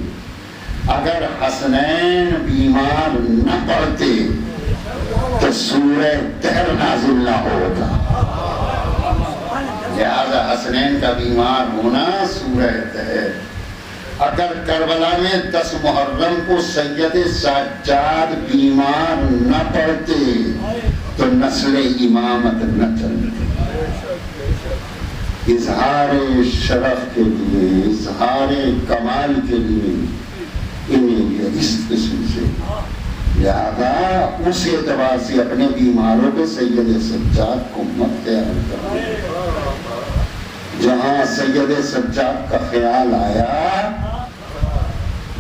اگر حسنین بیمار نہ پڑتے تو سورہ دہر نازل نہ ہوتا. لہذا حسنین کا بیمار ہونا سورہ دہر. اگر کربلا میں 10 محرم کو سید سجاد بیمار نہ پڑتے تو نسل امامت نہ چلتی. اظہار شرف کے لیے، اظہار کمال کے لیے انہیں اس قسم سے. لہذا اس اعتبار سے اپنے بیماروں پہ سید سجاد کو مت خیال کرو. جہاں سید سجاد کا خیال آیا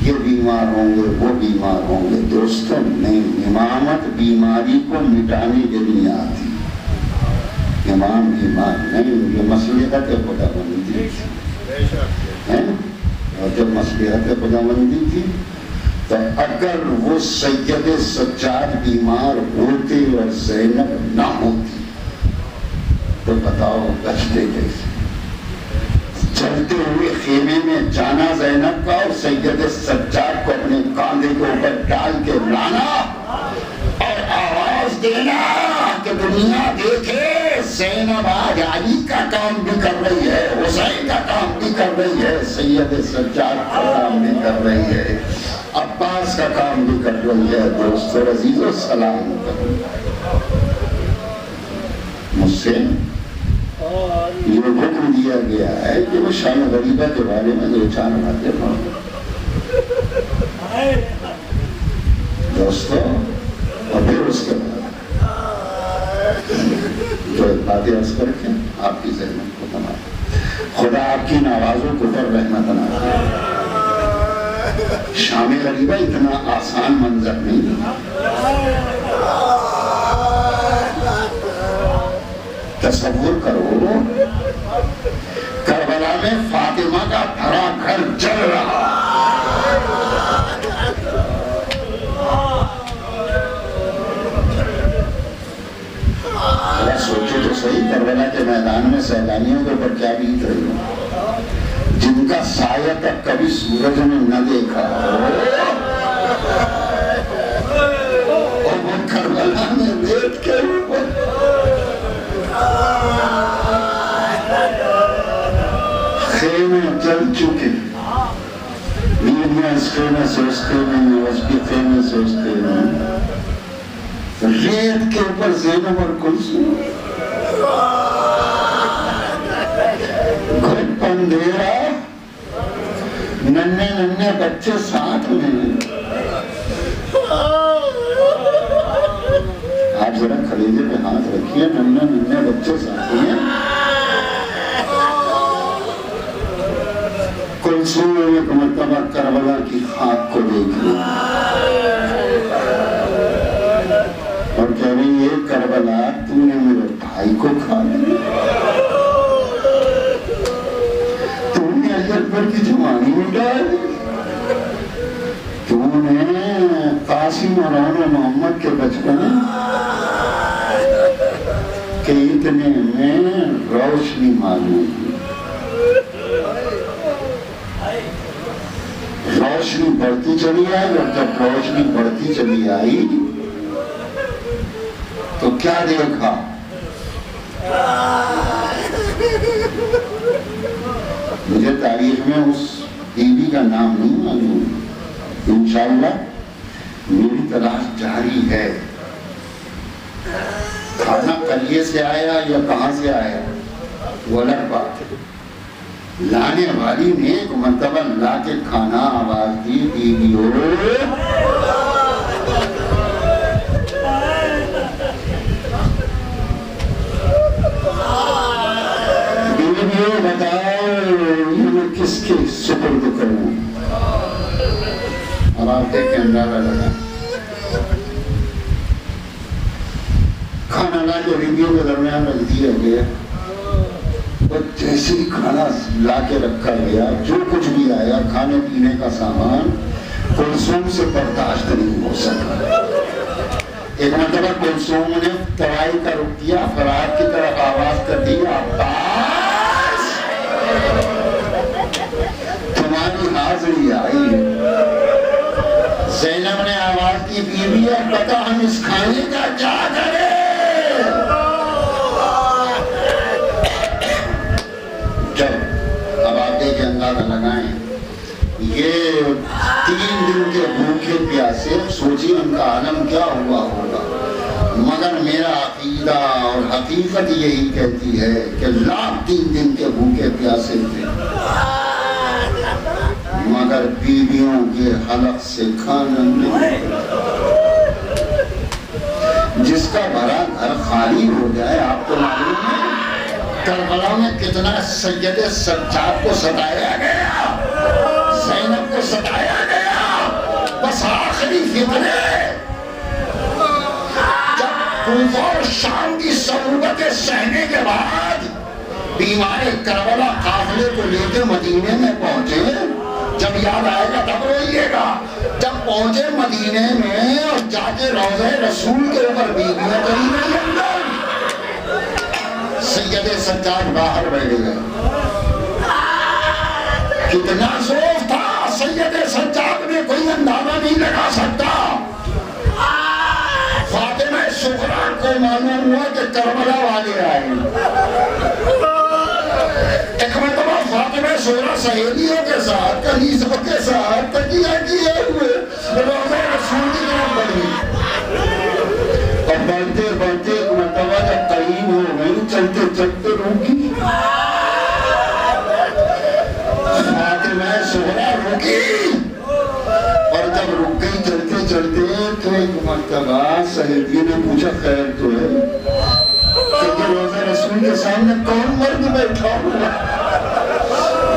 یہ بیمار ہوں گے وہ بیمار ہوں گے. دوستوں نہیں، امامت بیماری کو مٹانے کے لیے آتی. امام بیمار نہیں، یہ مصلحت خدا بندی ہے. اور جب مصلحت خدا بندی تھی تو اگر وہ سید سجاد بیمار ہوتے اور زینب نہ ہوتی تو بتاؤ بچتے کیسے؟ چلتے ہوئے خیمے میں جانا زینب کا اور سید سجاد کو اپنے کاندھے کے اوپر ڈال کے لانا اور آواز دینا کہ دنیا دیکھے زینب آج علی کا کام بھی کر رہی ہے، حسین کا کام بھی کر رہی ہے، سید سجاد کا کام بھی کر رہی ہے، عباس کا کام بھی کر رہی ہے. دوستو عزیزو سلام کرو. مجھ سے یہ حکم دیا گیا ہے کہ وہ شان غریبہ کے بارے میں 2-4 باتیں پڑھو. دوستو اور پھر اس کے بعد جو باتیں عرض کر کے آپ کی ذہنت کو بنا. خدا آپ کی نوازوں کو پر رحمت نہ. شام غریبہ اتنا آسان منظر نہیں. تصور کرو کربلا میں فاطمہ کا بھرا گھر جل رہا. سوچو تو صحیح، کربلا کے میدان میں سیلانیوں کے اوپر کیا بیت رہی ہو جن کا سایہ تک کبھی سورج نے نہ دیکھا اور وہ کربلا میں ریت کے اوپر خیمے چل چکے. میڈیا اس خیمے سے اس خیمے میں، اس کے خیمے سے اس خیمے میں، ریت کے اوپر زینب اور کلثوم. گھٹ اندھیرا، ننھے ننھے بچے ساتھ میں. آپ ذرا کلیجے پہ ہاتھ رکھیے، ننھے ننھے بچے ساتھ ہیں. کلثوم ایک مرتبہ کربلا کی خاک کو دیکھ لیا اور کہہ رہی ہے کربلا تو نے میرے بھائی کو کھا لیا، تو نے علی اکبر کی جوانی میں ڈالی، تو نے قاسم اور محمد کے بچپن کہ اتنے میں روشنی معلوم ہوئی. روشنی بڑھتی چلی آئی اور جب روشنی بڑھتی چلی آئی تو کیا دیکھا؟ مجھے تاریخ میں اس بیوی کا نام نہیں معلوم. انشاءاللہ میری تلاش جاری ہے. کھانا قلیے سے آیا یا کہاں سے آیا وہ الگ بات ہے. لانے والی نے ایک مرتبہ لا کے کھانا آواز دی، بیویوں بتاؤ یہ میں کس کے سپرد کروں. اب آپ دیکھیں اندازہ لگا کھانا لا کے بیویوں کے درمیان رکھ دیا گیا. اور جیسے ہی کھانا لا کے رکھا گیا, جو کچھ بھی آیا کھانے پینے کا سامان, کلثوم سے برداشت نہیں ہو سکا. ایک مرتبہ کلثوم نے ترائی کا رخ کیا, فرات کی طرف آواز کر دی, عباس تمہاری حاضری آئی. زینب نے آواز کی, بیوی اب بتا ہم اس کھانے کا کیا کریں؟ جب اب آپ دیکھیں اندازہ لگائیں, یہ 3 دن کے بھوکے پیاسے, سوچیے ان کا عالم کیا ہوا ہوگا. مگر میرا عقیدہ اور حقیقت یہی کہتی ہے کہ لاکھ 3 دن کے بھوکے پیاسے تھے, مگر بیویوں کے حلق سے کھانا نہیں. جس کا بھرا گھر خالی ہو جائے, آپ کو معلوم ہے کربلا میں کتنا سید سجاد کو ستایا گیا, زینب کو ستایا گیا. بس آخری فتنے جب کوفہ اور شام کی صعوبتیں سہنے کے بعد بیمار کربلا قافلے کو لے کے مدینے میں پہنچے, جب یاد آئے گا تب روئیے گا. جب پہنچے مدینے میں اور جا کے روضہ رسول کے اوپر بیویاں قریب اندر, سید سجاد باہر بیٹھ گئے. کتنا ذوق تھا سید سجاد میں کوئی اندازہ نہیں لگا سکتا. فاطمہ صغریٰ کو معلوم ہوا کہ کربلا والے آئے. ایک مرتبہ فاطمہ صغریٰ سہیلیوں کے ساتھ, کنیزوں کے ساتھ تکیہ کیے ہوئے روضہ رسول کی طرف بڑھی. اور بڑھتے بڑھتے ایک مرتبہ جب قریب ہو گئی, چلتے چلتے رکی. فاطمہ صغریٰ رکی, اور جب رک گئی چلتے چلتے تو ایک مرتبہ سہیلی نے پوچھا, خیر تو ہے کہ روضہ رسول کے سامنے کون مرد بیٹھا ہوا؟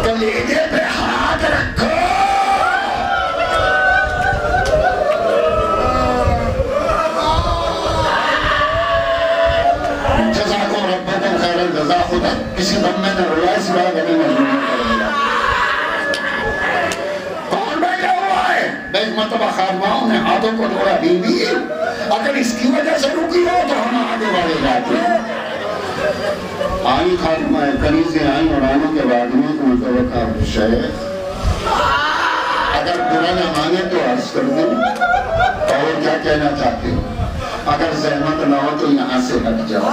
کلیجے پہ ہاتھ رکھو. جزاکم ربکم خیر الجزا. خدا کسی دم میں نہ رویا, اس بار بنی مجموعی کر دیا. کون بیٹھا ہوا ہے؟ ایک مرتبہ خادماؤں نے ہاتھوں کو جوڑا, بیوی اگر اس کی وجہ سے رکی ہو تو ہم آگے بڑھے جاتے ہیں. آئی خاتمہ کنیزیں آئیں, اور آنے کے بعد میں مرتبہ کا شیخ اگر برا نہ مانے تو عرض کر دیں, اور کیا کہنا چاہتے ہو؟ اگر زحمت نہ ہو تو یہاں سے ہٹ جاؤ.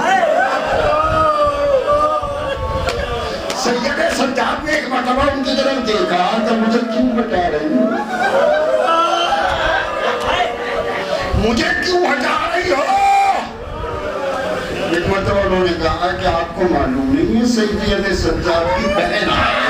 سید سجاد نے ایک مرتبہ ان کی طرف دیکھا تو مجھے کیوں بتا رہی ہو, مجھے کیوں ہٹا رہی ہو؟ ایک مرتبہ انہوں نے کہا کہ آپ کو معلوم نہیں ہے سید سجاد کی بہن آئے.